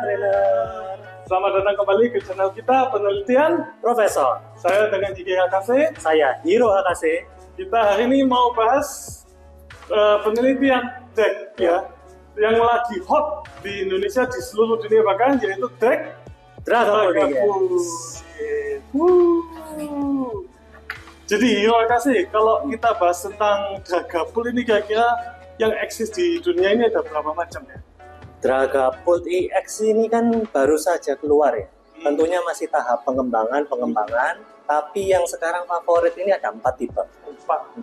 trainer. Selamat datang kembali ke channel kita Penelitian Profesor. Saya dengan Gigi HKC. Saya Hiro HKC. Kita hari ini mau bahas penelitian deck ya, yang lagi hot di Indonesia, di seluruh dunia bahkan, yaitu deck Dragapult. Jadi Hiro HKC, kalau kita bahas tentang Dragapult ini kira-kira yang eksis di dunia ini ada berapa macam ya? Dragapult EX ini kan baru saja keluar ya. Tentunya masih tahap pengembangan, tapi yang sekarang favorit ini ada 4 tipe. 4.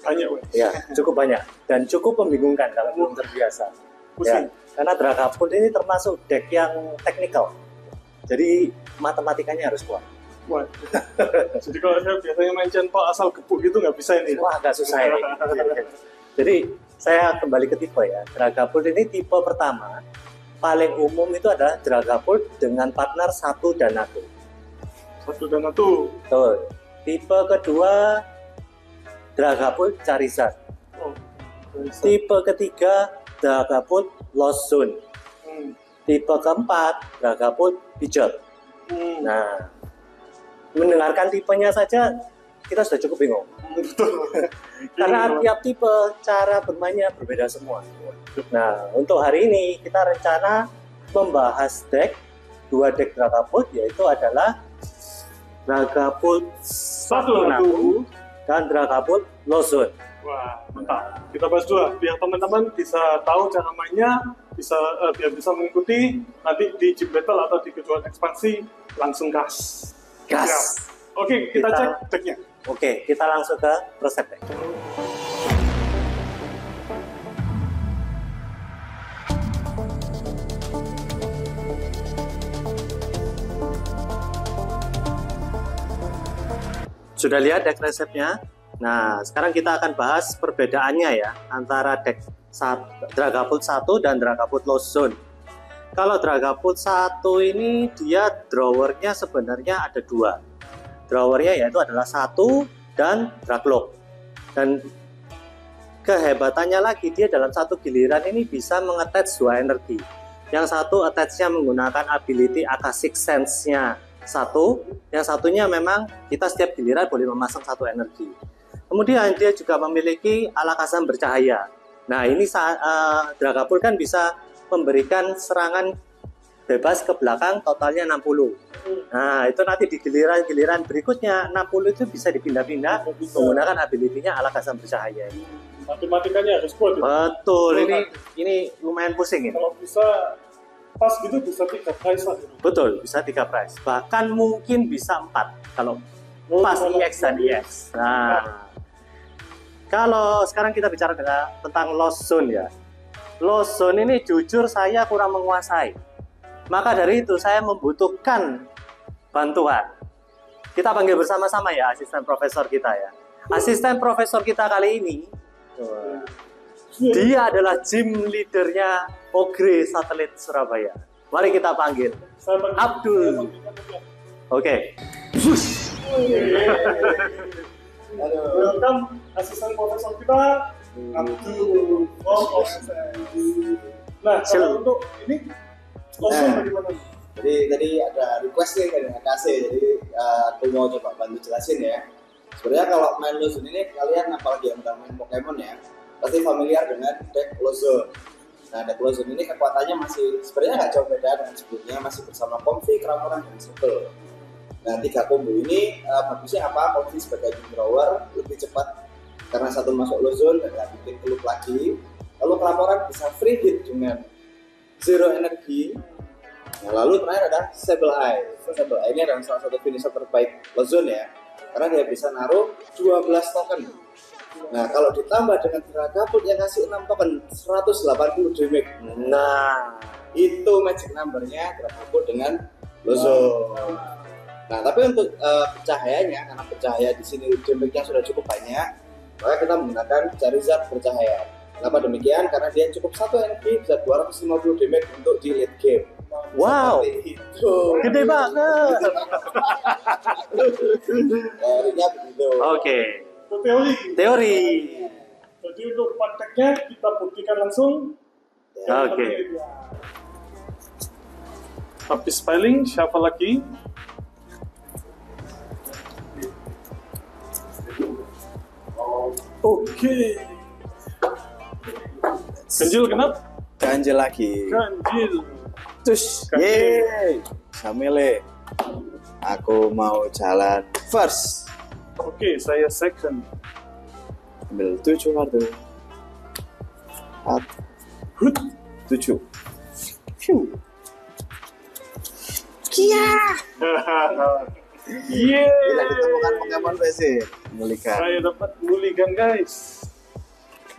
Banyak, weh. Ya, cukup banyak dan cukup membingungkan kalau belum terbiasa. Ya, karena Dragapult ini termasuk deck yang teknikal. Jadi matematikanya harus kuat. Wah. Jadi kalau saya biasanya main centok asal gebuk gitu nggak bisa ini. Wah, agak susah ini. Jadi saya kembali ke tipe ya. Dragapult ini tipe pertama paling umum itu adalah Dragapult dengan partner 1 Danato. 1 Danato. Betul. Tipe kedua Dragapult Charizard. Oh, tipe ketiga Dragapult Lost Zone. Tipe keempat Dragapult Pidgeot. Nah, mendengarkan tipenya saja kita sudah cukup bingung. Karena tiap tipe cara bermainnya berbeda semua. Nah, untuk hari ini kita rencana membahas 2 deck Dragapult, yaitu adalah Dragapult 1 Danato dan Dragapult Lost Zone. Wah, mantap. Kita bahas 2 biar teman-teman bisa tahu cara mainnya, biar bisa mengikuti nanti di Gym Battle atau di kejuaraan ekspansi langsung gas. Gas. Ya. Oke, kita cek decknya. Oke, kita langsung ke resep deck. Sudah lihat deck resepnya? Nah, sekarang kita akan bahas perbedaannya ya antara deck Dragapult 1 dan Dragapult Lost Zone. Kalau Dragapult 1 ini dia drawernya sebenarnya ada 2. Drawernya yaitu adalah 1 dan Draglock. Dan kehebatannya lagi dia dalam satu giliran ini bisa mengattach 2 energi. Yang satu attach-nya menggunakan ability Akashic Sense-nya 1, yang satunya memang kita setiap giliran boleh memasang 1 energi. Kemudian dia juga memiliki Alakazam bercahaya. Nah, ini Dragapult kan bisa memberikan serangan bebas ke belakang totalnya 60. Nah, itu nanti di giliran berikutnya 60 itu bisa dipindah-pindah menggunakan ability-nya Alakazam bercahaya ini. Matematikanya harus kuat ya? Betul, ini lumayan pusing ini. Kalau bisa pas gitu bisa 3 prize lah. Betul, bisa 3 prize. Bahkan mungkin bisa 4 kalau pas EX dan EX. Nah, kalau sekarang kita bicara tentang Lost Zone ya. Lost Zone ini jujur saya kurang menguasai. Maka dari itu saya membutuhkan bantuan. Kita panggil bersama-sama ya asisten profesor kita ya. Asisten profesor kita kali ini, dia adalah gym leadernya Ogre Satelit Surabaya. Mari kita panggil Abdul. Oke. Welcome asisten profesor kita Abdul. Nah, kalau untuk ini langsung bagaimana? Jadi tadi ada request nih dari HKC, jadi aku mau coba bantu jelasin ya. Sebenarnya kalau main Lost Zone ini kalian apalagi yang udah main Pokemon ya, pasti familiar dengan deck Lost Zone. Nah, deck Lost Zone ini kekuatannya masih sebenarnya nggak jauh beda dengan sebelumnya, masih bersama Comfey, Cramorant, dan Circle. Nah, 3 combo ini bagusnya apa? Comfey sebagai gym drawer lebih cepat karena satu masuk Lost Zone dan nggak bikin kelup lagi. Lalu Cramorant bisa free hit dengan 0 energi. Nah, lalu terakhir ada Sable Eye. Sable Eye ini adalah salah satu finisher terbaik Lost Zone ya, karena dia bisa naruh 12 token. Nah, kalau ditambah dengan Dragapult yang ngasih 6 token, 180 damage. Nah, itu magic numbernya Dragapult dengan Lost Zone. Nah, tapi untuk pencahayanya, karena pencahaya di sini damage-nya sudah cukup banyak, maka kita menggunakan Charizard bercahaya. Kenapa demikian? Karena dia cukup 1 energi bisa 250 damage untuk di late game. wow, gede banget. Teorinya begitu. Oke. Itu teori. Jadi untuk prakteknya kita buktikan langsung. Oke. Habis spelling, siapa lagi? Oke. Ganjil kenapa? Ganjil lagi. Ganjil. Terus, Ganjil. yeay, Samile. Aku mau jalan first. Oke, saya second. Ambil 7 kartu. 7. Phew. Kia. Yeay. Tidak ditemukan Pokemon PC. Mulihkan. Saya dapat mulligan guys.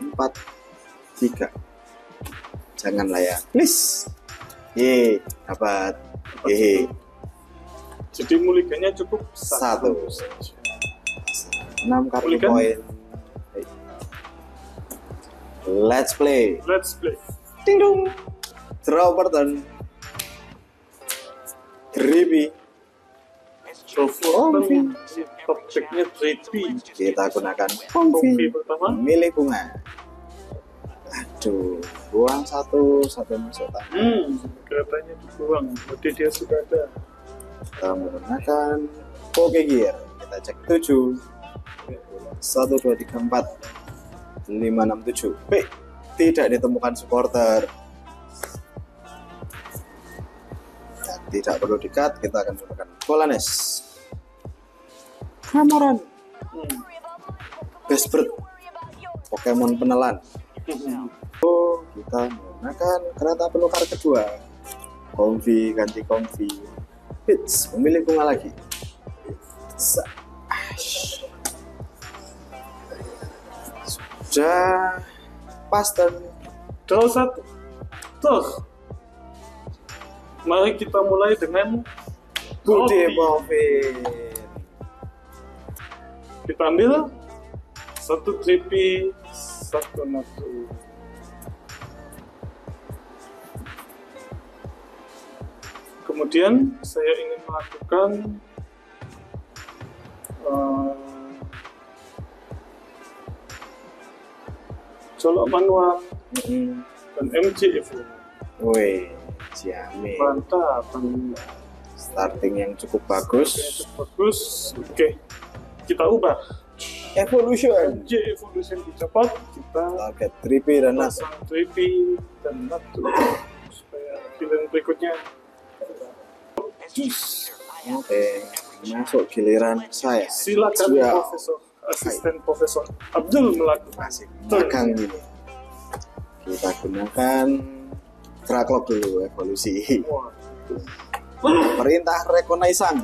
4, 3. Janganlah ya. Please. Yeay, dapat. Hehe. Jadi mulligannya cukup 1. 6 kartu Mulligan. poin. Let's play. Let's play. Ding dong. Draw per turn. Drippy. Comfy. Top decknya Drippy. Kita gunakan Comfy Comfy. pertama. Milih bunga. Aduh, buang satu masuk tangan. Keretanya dibuang. Berarti dia sudah ada. Kita menggunakan Poke Gear. Kita cek 7. 1, 2, 3, 4, 5, 6, 7. B. Tidak ditemukan supporter. Ya, tidak perlu di-cut. Kita akan menggunakan Volanes. Cramoran. Bespert. Pokemon penelan. Oh, kita menggunakan kereta penukar kedua. Comfy ganti Comfy. Hits, memilih bunga lagi. Sudah pas turn. Draw 1. Terus. Mari kita mulai dengan Bude Comfy. Bovin. Kita ambil 1 Drippy, 1 Natu. Kemudian saya ingin melakukan colok manual dan MJ Evo. Wih, Ciame. Mantap. Starting yang cukup bagus. Cukup bagus. Oke, kita ubah. Evolution. MJ Evolution dicopot, kita Target Drippy dan Nas. pasang Drippy dan Natu supaya pilihan berikutnya. Oke, masuk giliran saya. Silakan Ya. Profesor, asisten Profesor Abdul melakukan. Masih magang gini. Kita gunakan Kraklok dulu evolusi. Wah, Perintah Rekonaisang.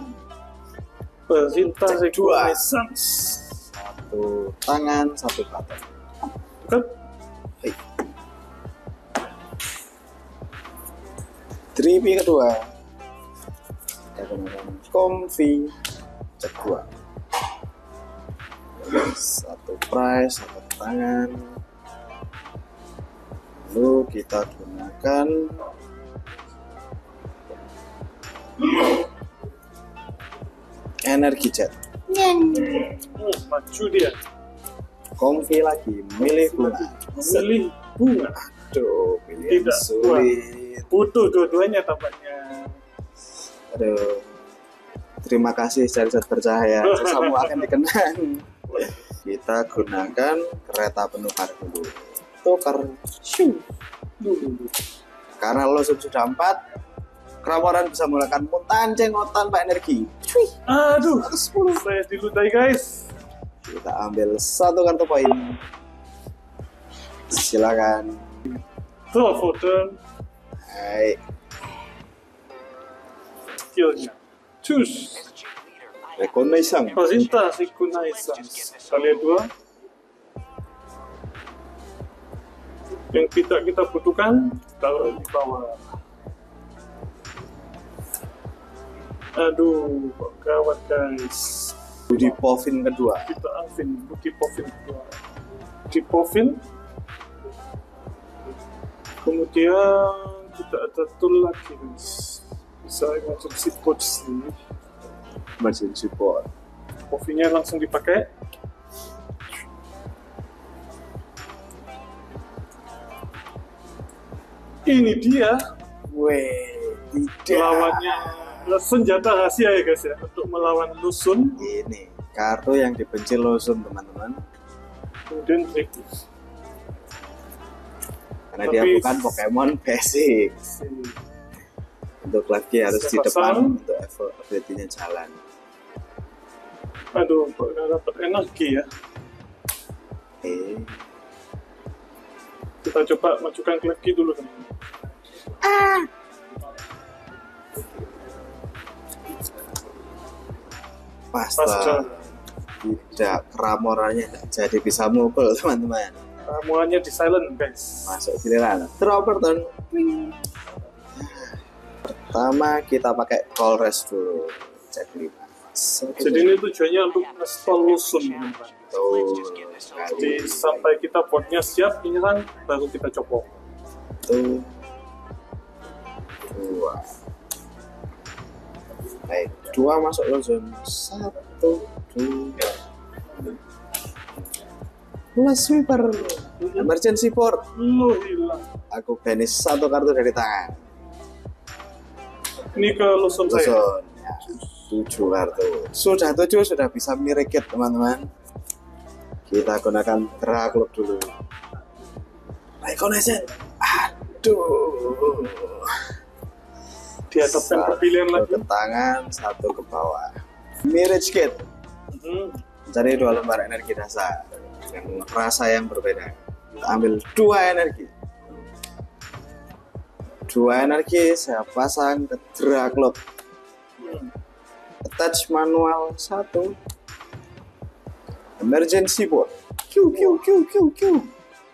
perintah Cek dua. rekonaissance. 1 tangan, 1 button. Kan? Hei. Drippy kedua. Kita gunakan Comfy. Cek 2. 1 price, 1 tangan. Lalu kita gunakan Energi Jet. Maju dia. Comfy lagi, milih bunga. Memilih bunga. Aduh, pilihan Tidak sulit. Butuh dua-duanya tampaknya. Aduh, terima kasih Jarzat bercahaya. Jasamu akan dikenang. Kita gunakan kereta penukar dulu. Tukar. Shoo. Karena lo sudah 4, Kramoran bisa menggunakan muntahan cengot tanpa energi. Cuy. Aduh, 110. saya diludahi guys. Kita ambil 1 kartu poin. Silakan. Draw for turn. Hai. Skillnya. Choose. Rekonaissance. Perintah rekonaissance. Kalian 2. Yang tidak kita butuhkan, taruh di bawah. Aduh, kok gawat guys. Budi Povin kedua. Kita Alvin, Budi Povin kedua. Budi Povin. Kemudian kita ada tool lagi guys. Bisa emergency pods ini. Mesin support. Povinnya langsung dipakai. Ini dia. Weh, Tidak. Lawannya senjata rahasia ya guys ya untuk melawan Lusun. Ini kartu yang dibenci Luzon teman-teman. Kemudian trik. Karena dia Tapi- bukan Pokemon basic. Untuk lagi harus di Siapa depan sang? untuk ability-nya jalan. Aduh, kok nggak dapat energi ya. Oke. Kita coba majukan Klefki dulu kan. Pasta. Tidak, keramorannya tidak jadi bisa mukul teman-teman. Ramuannya di silent guys. Masuk giliran. Troperton. Pertama kita pakai call rest dulu. Cek 5. Jadi ini tujuannya untuk nge-stall Lusun teman-teman. Jadi sampai kita botnya siap menyerang baru kita copok. 1, 2. Baik, 2 masuk lo zone. 1, 2. Plus sweeper. Emergency port. Lu hilang. Aku banish 1 kartu dari tangan. Ini ke Lusun saya. Luzon. Ya, 7 kartu. Sudah 7 sudah bisa mirikit teman-teman. Kita gunakan Drakluk dulu. Reconnaissance. Aduh. Dihadapkan ke pilihan Satu lagi. ke tangan, 1 ke bawah. Mirage Kit. Mencari 2 lembar energi dasar dengan rasa yang berbeda. Kita ambil 2 energi. 2 energi saya pasang ke Drakluk. Attach manual 1. Emergency board. Q.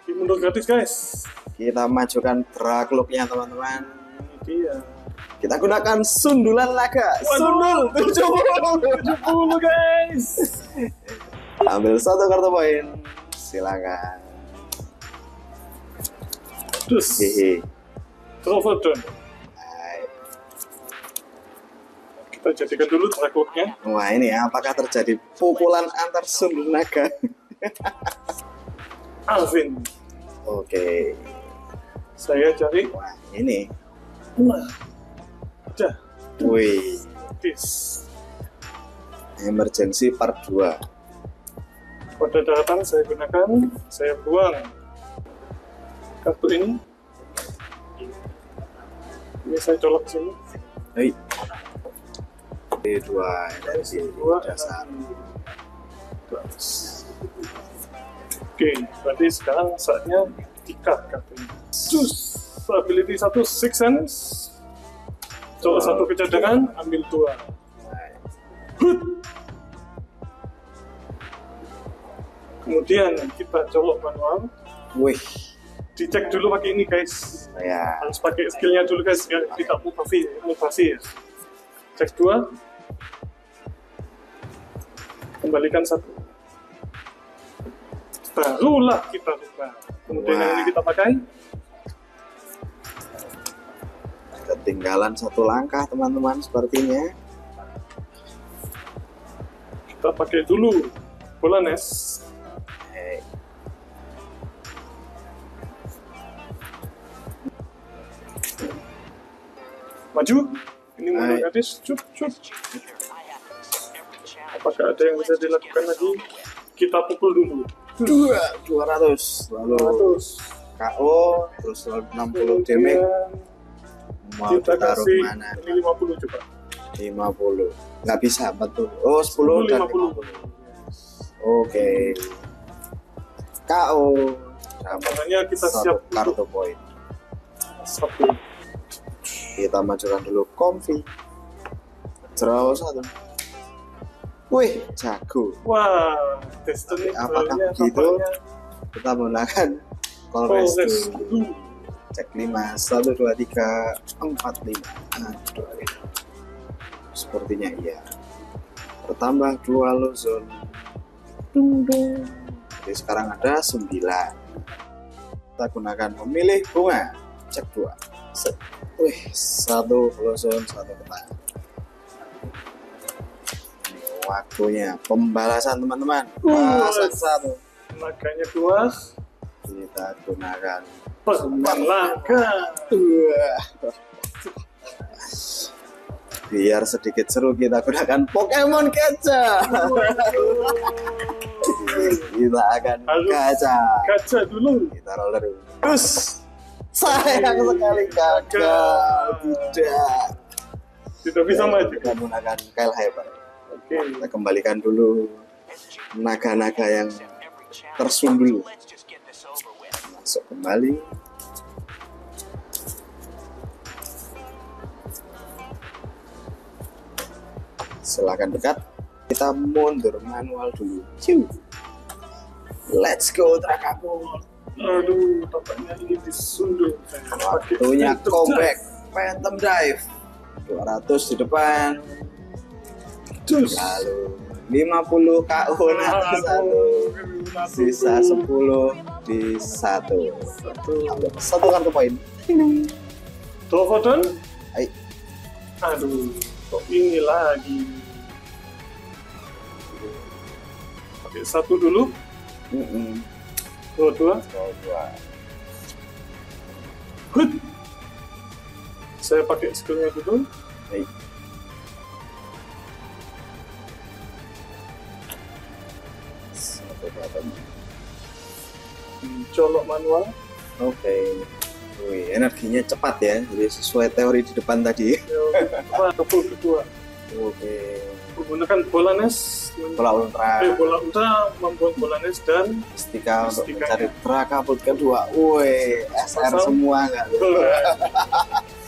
Di mundur gratis guys. Kita majukan Drakluknya teman-teman. Ini dia. Kita gunakan sundulan laga. Sundul 70 guys. Ambil 1 kartu poin. Silakan. Terus Hehe. Trovodon. Baik. Kita jadikan dulu Drakluknya. Wah ini ya, apakah terjadi pukulan antar sundul naga? Alvin. Oke. Saya cari. Wah ini. Nah. Dah. Wih. Dis. Emergency part 2. Pada daratan saya gunakan. Saya buang kartu ini. Ini saya colok sini. Hei. D2 energi Dua. dasar. Oke, berarti sekarang saatnya di-cut kartunya. Cus, ability 1 Six Sense. Colok 1 ke cadangan, ambil 2. Kemudian kita colok manual. Wih. Dicek dulu pakai ini guys. Ya. Harus pakai skillnya dulu guys, biar tidak mutasi ya. Cek 2. Kembalikan 1. Barulah kita buka. Kemudian yang ini kita pakai. Ketinggalan 1 langkah teman-teman sepertinya. Kita pakai dulu bola nes. Hei. Maju. Ini mundur Hai. gratis. Cup. Apakah ada yang bisa dilakukan lagi? Kita pukul dulu. 200 lalu 100. KO terus 60 damage. Mau Kita ditaruh kasih mana? ini 50 coba. 50 nggak bisa 40. Oh 10 dan 50. Oke. KO dapat Makanya kita 1 siap kartu poin. 1. Kita majukan dulu Comfy. Draw 1. Wih, jago. Wah, Destiny Apakah Ball-nya begitu? tampaknya Kita menggunakan call Polres rest dulu. dulu. Cek 5, 1, 2, 3, 4, 5. Aduh. Sepertinya iya. Bertambah 2 Luzon. Jadi sekarang ada 9. Kita gunakan memilih bunga. Cek 2. Set. Wih, 1 Luzon, 1 petang. Waktunya pembalasan teman-teman. Balasan 1. Tenaganya keluar. Kita gunakan Perban langka. Biar sedikit seru kita gunakan Pokemon Gacha. Kita akan Gacha dulu. Kita roller dulu. Terus sayang sekali gagal. Tidak bisa maju. Kita menggunakan Kyle Hyper. Oke. Kita kembalikan dulu naga-naga yang tersundul. Masuk kembali. Silahkan dekat. Kita mundur manual dulu. Ciu. Let's go Dragapult. Aduh, tampaknya ini disundul. Waktunya comeback. Phantom Dive. 200 di depan. Lalu 50 KO nanti satu. Sisa 10 di satu. Satu kartu poin. Draw for turn. Hai. Aduh, kok ini lagi. Oke, satu dulu. Dua. Hut. Saya pakai skillnya dulu. Hai. Satu bottom. Colok manual. Oke. Wih, energinya cepat ya. Jadi sesuai teori di depan tadi. Kepul kedua. Oke. Menggunakan bola nes. Bola ultra. Bola ultra membuat bola nes dan Mustika untuk Mustika. mencari Dragapult kedua. Woi, SR semua nggak?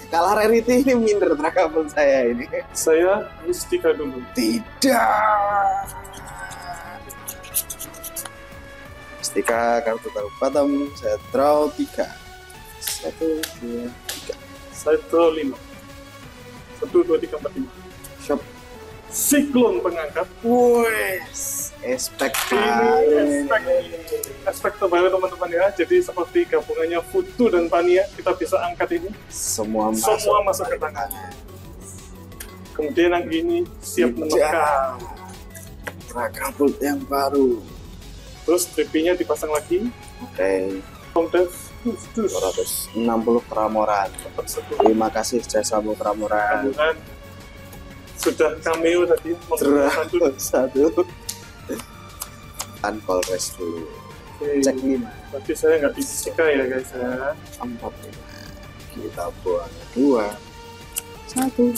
Kalah Rarity ini minder Dragapult saya ini. saya Mustika dulu. Tidak. Mustika kartu taruh bottom. Saya draw 3. 1, 2, 3. Saya draw 5. 1, 2, 3, 4, 5. Shop. Siklon pengangkat. Woi, aspek Ini aspek terbaru teman-teman ya. Jadi seperti gabungannya Futu dan Pania, kita bisa angkat ini. semua masuk ke tangan. Kemudian yang ini siap menekan. Dragapult yang baru. Terus tripinya dipasang lagi. Oke. Kontes 260 Kramoran. Terima kasih jasamu Kramoran. Kemudian sudah cameo tadi. Satu. Uncall rest dulu. Cek 5. Tapi saya nggak bisa ya guys ya. 4. Kita buang 2. 1.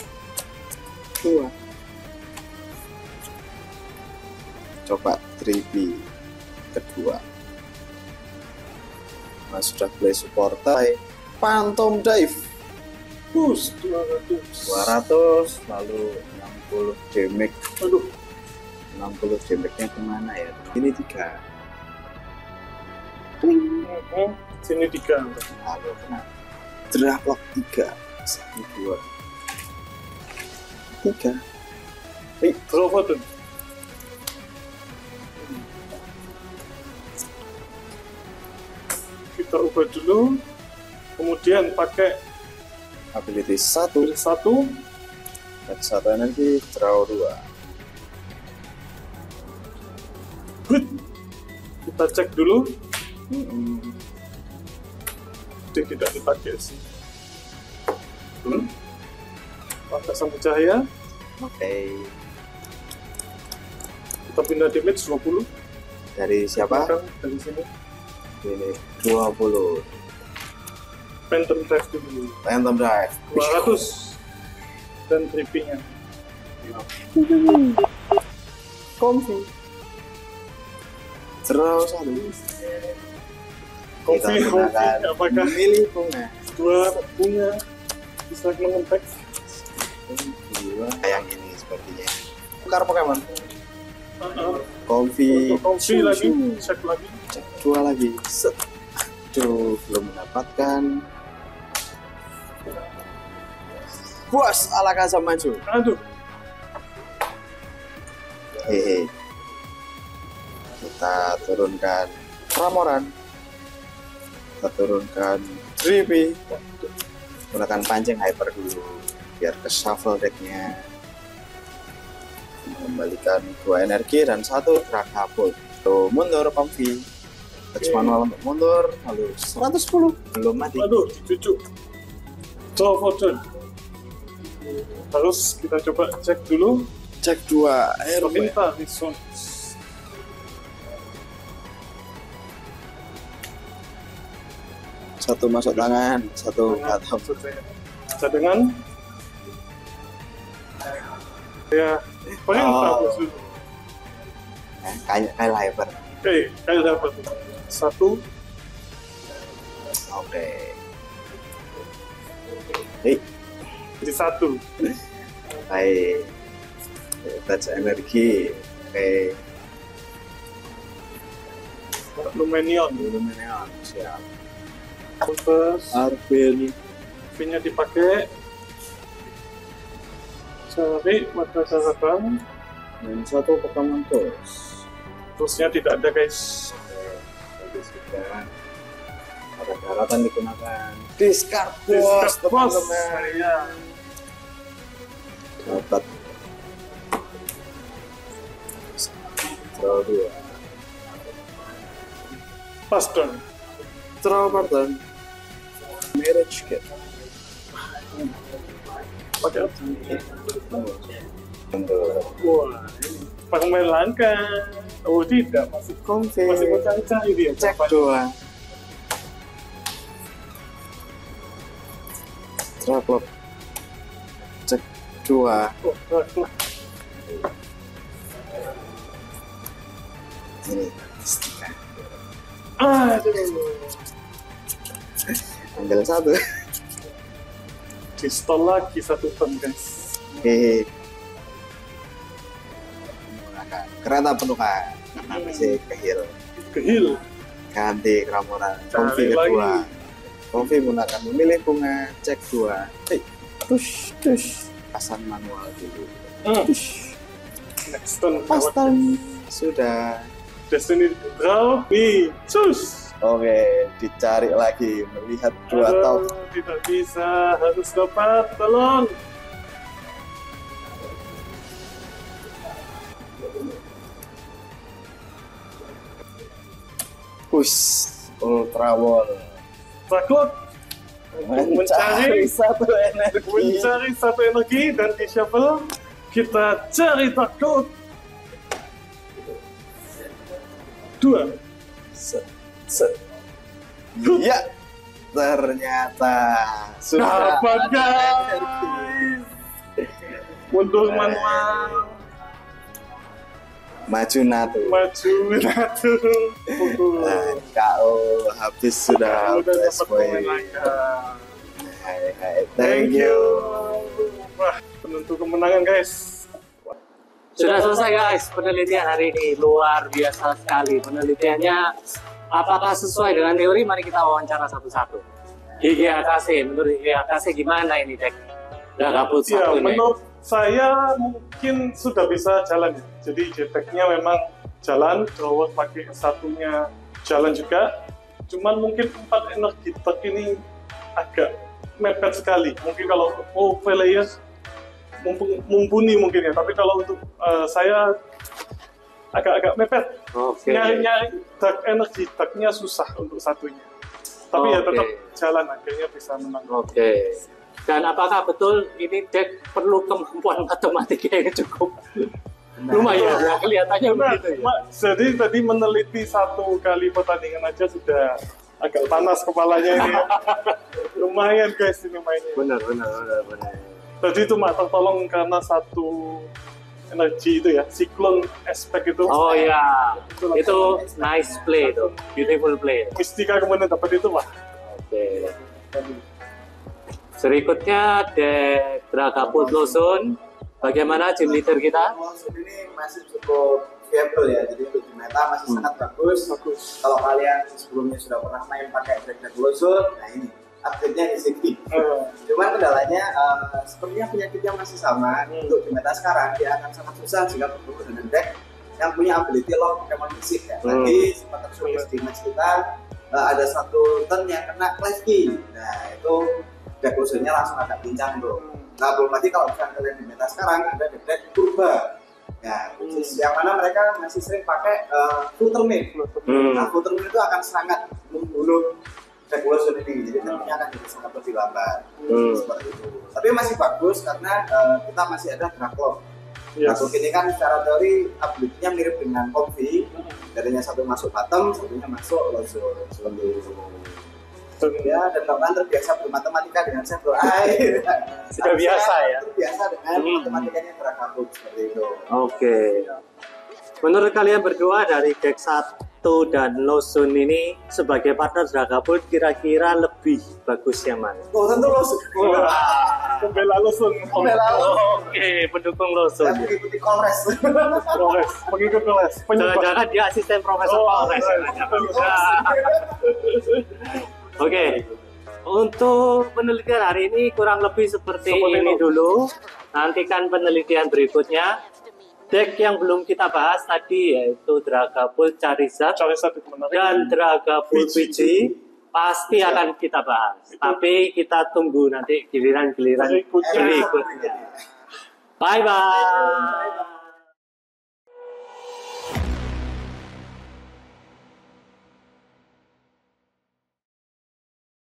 2. Coba 3B kedua. Nah, sudah play supporter. Phantom Dive. Push 200. 200 lalu 60 damage. Aduh, 60 damage-nya kemana ya? Ini 3. sini 3. Lalu kena Draglock 3. 1, 2, 3. Draw button. Kita ubah dulu. Kemudian pakai Ability 1. 1. Dan 1 energi, draw 2. Kita cek dulu. Dia tidak dipakai sih. Pakai sampai cahaya. Oke. Kita pindah damage 20. Dari siapa? Dari sini. Ini 20. Phantom Drive dulu. Phantom Drive. 200. Dan trippingnya. Comfy. Draw 1. Kita gunakan Apakah milih bunga. 2 bunga bisa mengimpact? Yang ini sepertinya. Tukar Pokemon. Untuk Comfy lagi, cek lagi. Cek 2 lagi. Set. Aduh, belum mendapatkan. Puas ala Kazam maju. Aduh, Hehe. Kita turunkan Kramoran. Kita turunkan Drippy. Gunakan pancing hyper dulu biar ke shuffle decknya. Kembalikan 2 energi dan 1 Dragapult. Tuh mundur Comfy. Touch manual untuk mundur. Lalu 110 belum mati. aduh, dicucuk. Draw for turn. Harus kita coba cek dulu. Cek 2 RW. Minta resource. Satu masuk tangan, satu atap. Cadangan. Ya, paling bagus dulu. Kayak lebar. Oke, kayak dapat satu. Oke. Jadi satu. Baik. Touch energi. Oke. Lumenion. Luminion. Siap. Terus Arvin. V-nya dipakai. Cari mata daratan. Dan satu Pokemon terus. Terusnya tidak ada guys. Jadi sudah. Ada daratan digunakan. Discard Discard bos, bos. teman-teman. Iya. Dapat. Draw 2. Pas turn. Draw button. Marriage kit. Pakai apa? Untuk Wah, ini pemain langka. Oh tidak, masih konfig. masih mencari-cari dia. Cek jawabannya. 2. Draw clock. Cek 2. Oh, bagus. Ini. Aduh. Ambil 1. Install lagi satu turn guys. Hehe. Menggunakan kereta penukan karena masih kehil. Kehil. Ganti Kramora. Cari Konfi lagi. kedua. Konfi menggunakan memilih bunga. Cek 2. Tush. Pasang manual dulu. Tush. Next turn. Pasang. Sudah. Destiny draw. Nih, sus. Oke, dicari lagi. Melihat 2 top. Tidak bisa, harus dapat. Tolong. Push. Ultra Wall. Takut. Mencari satu energi. Mencari satu energi dan di shuffle kita cari takut. 2. Ya, ternyata sudah Dapat ada guys. energi. Mundur manual. Maju Natu. Maju satu. Dan KO habis sudah Udah plus dapat point. poin lagi. Hai, thank you. Wah, penentu kemenangan guys. Sudah selesai guys penelitian hari ini, luar biasa sekali penelitiannya. Apakah sesuai dengan teori? Mari kita wawancara satu-satu. Gigi Akase, menurut Gigi Akase gimana ini dek Dragapult Ya, 1 ini? menurut saya mungkin sudah bisa jalan ya. Jadi JPEG-nya memang jalan, drawer pakai satunya jalan juga. Cuman mungkin 4 energi tag ini agak mepet sekali. Mungkin kalau overlayers mumpuni mungkin ya. Tapi kalau untuk saya agak mepet. Oke. Nyari tag energi tagnya susah untuk satunya. Tapi ya Oke. tetap jalan, akhirnya bisa menang. Oke. Dan apakah betul ini deck perlu kemampuan matematika yang cukup? Lumayan ya, kelihatannya Nah, begitu ya. jadi tadi meneliti 1 kali pertandingan aja sudah agak panas kepalanya ini. Ya. Lumayan guys ini mainnya. Benar. Tadi itu mak tertolong karena satu energi itu ya, siklon aspek itu. Oh ya, itu nice play itu, beautiful play. Mistika kemudian dapat itu Pak. Oke. Berikutnya deck Dragapult Lozone. Bagaimana gym leader kita? Lawson ini masih cukup viable ya, jadi untuk di meta masih sangat bagus. Kalau kalian sebelumnya sudah pernah main pakai deck Lawson, nah ini update-nya di sini. Cuman kendalanya sepertinya penyakitnya masih sama. Untuk di meta sekarang dia akan sangat susah jika bertemu dengan deck yang punya ability lock Pokemon fisik ya. Tadi sempat tersulis di match kita ada satu turn yang kena clash key. Nah itu deck Lawson-nya langsung agak pincang tuh. Nah belum lagi kalau misalnya kalian di meta sekarang ada deck Purba. Ya, yang mana mereka masih sering pakai Fluttermane. Nah, Fluttermane itu akan sangat membunuh deck Lozon ini, jadi tentunya akan jadi sangat lebih lambat. Seperti itu. Tapi masih bagus karena kita masih ada Draklock. Masuk ini kan secara teori update-nya mirip dengan Comfy, jadinya satu masuk bottom, satunya masuk Lozon seperti itu. Ya, dan teman terbiasa bermatematika dengan Shadow Eye. Sudah biasa ya. Terbiasa dengan matematikanya Dragapult seperti itu. Oke. Menurut kalian berdua dari deck 1 dan Lozon ini sebagai partner Dragapult kira-kira lebih bagus yang mana? Oh, tentu Lozon. Pembela Lozon. Oke, pendukung Lozon. Saya mengikuti Kongres. Kongres, pengikut Kongres. Jangan-jangan dia asisten Profesor Kongres. Oke, untuk penelitian hari ini kurang lebih seperti ini dulu. Nantikan penelitian berikutnya. Deck yang belum kita bahas tadi yaitu Dragapult Charizard dan Dragapult PG pasti akan kita bahas. Tapi kita tunggu nanti giliran-giliran berikutnya. Bye-bye.